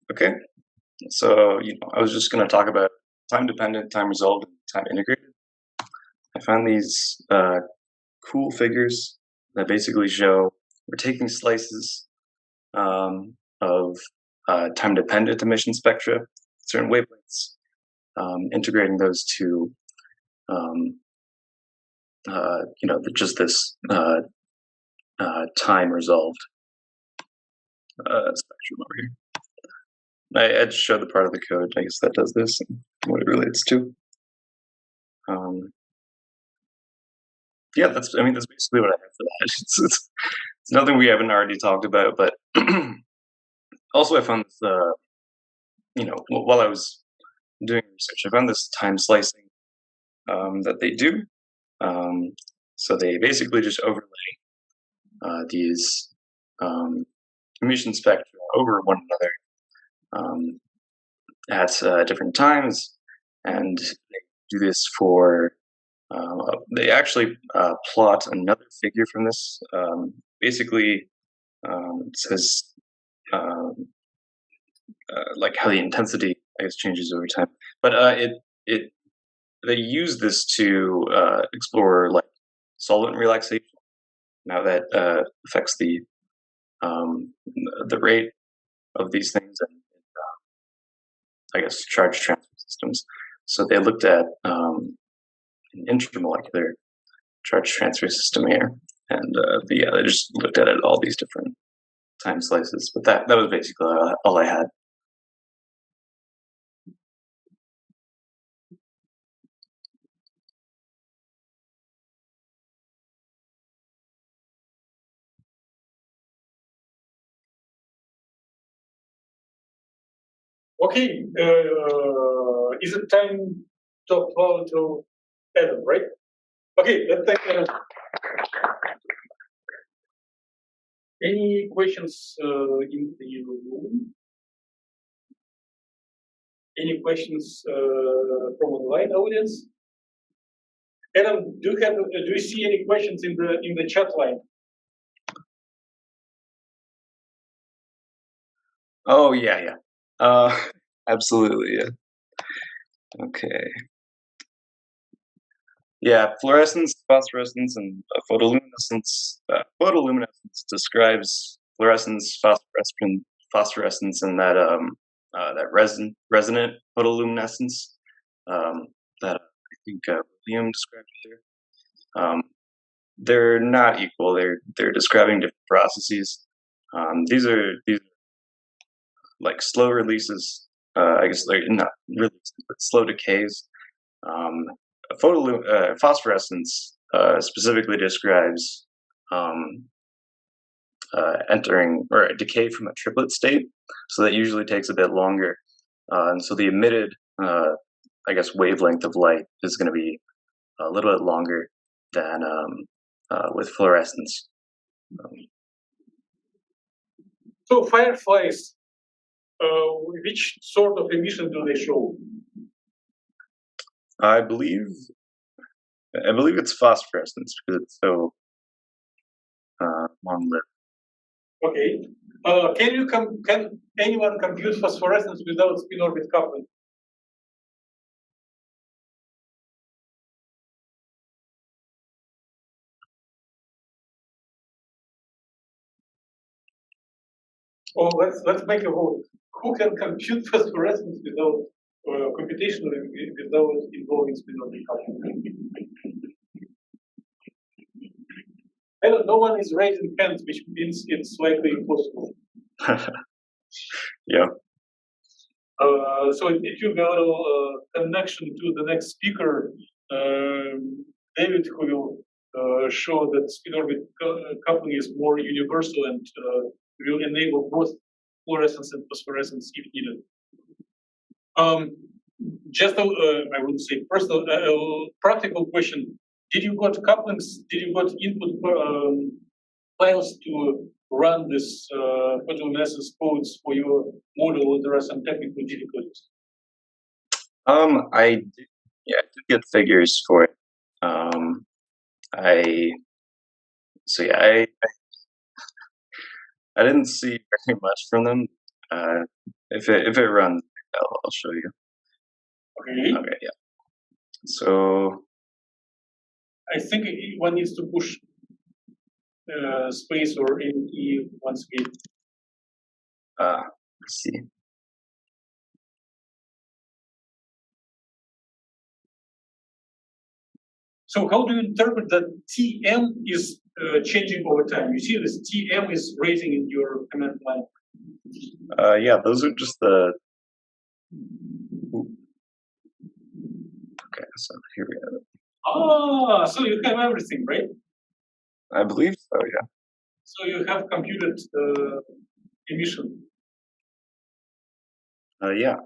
Okay, so I was just going to talk about time dependent, time resolved, and time integrated. I found these cool figures that basically show we're taking slices of time dependent emission spectra, certain wavelengths, integrating those to just this time resolved spectrum over here. I just showed the part of the code, I guess, that does this and what it relates to. Yeah, that's basically what I have for that. It's nothing we haven't already talked about, but also I found this, while I was doing research, I found this time slicing that they do. So they basically just overlay these emission spectra over one another at different times, and they do this for. They actually plot another figure from this. Basically, it says like how the intensity, I guess, changes over time. But they use this to explore like solvent relaxation. Now that affects the rate of these things and I guess charge transfer systems. So they looked at an intermolecular charge transfer system here, and they just looked at it all these different time slices. But that was basically all I had. Okay, is it time to upload to Adam, right? Okay, let's take Adam. Any questions in the room? Any questions from online audience? Adam, do you see any questions in the chat line? Oh yeah. Absolutely, yeah. Okay. Yeah, fluorescence, phosphorescence, and photoluminescence. Photoluminescence describes fluorescence, phosphorescence, and that resonant photoluminescence that I think William described here. They're not equal. They're describing different processes. These are like slow releases. I guess like not releases, but slow decays. Phosphorescence specifically describes entering or decay from a triplet state, so that usually takes a bit longer. And so the emitted, I guess, wavelength of light is going to be a little bit longer than with fluorescence. So fireflies, which sort of emission do they show? I believe it's phosphorescence because it's so long-lived. Okay. Can anyone compute phosphorescence without spin orbit coupling? Oh, let's make a vote. Who can compute phosphorescence without computationally without involving spin orbit coupling? No one is raising hands, which means it's likely impossible. Yeah. So if you go to connection to the next speaker, David, who will show that spin orbit coupling is more universal and will enable both fluorescence and phosphorescence if needed. Just I wouldn't say personal, practical question. Did you got couplings? Did you got input files to run this photoluminescence codes for your model, or there are some technical difficulties? I did get figures for it. I didn't see very much from them. If it runs, I'll show you. Okay. Okay, yeah. So I think one needs to push space or E once again. let's see. So how do you interpret that TM is changing over time? You see this TM is raising in your command line. Yeah, those are just the. Okay, so here we have it. Ah, so you have everything, right? I believe so, yeah. So you have computed emission. Yeah.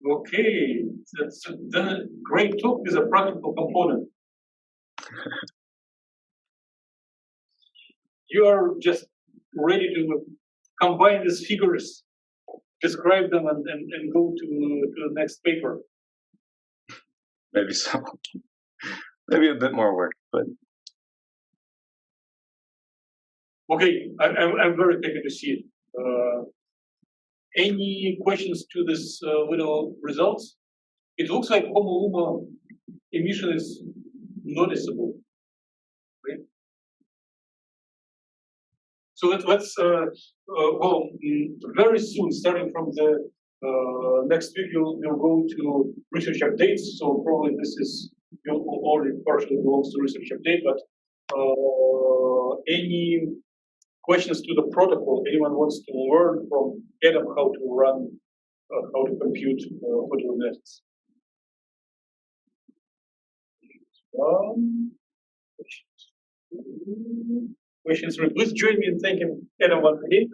Okay, that's then a great talk with a practical component. You are just ready to combine these figures, describe them, and go to the next paper. Maybe so. Maybe a bit more work, but okay, I'm very happy to see it. Any questions to this little results? It looks like Homo emission is noticeable, right? So let's well, very soon, starting from the next week, we'll go to research updates. So probably this is already partially belongs to research update, but any questions to the protocol? Anyone wants to learn from Adam how to run, how to compute photoluminescence? Questions. Please join me in thanking Adam once again.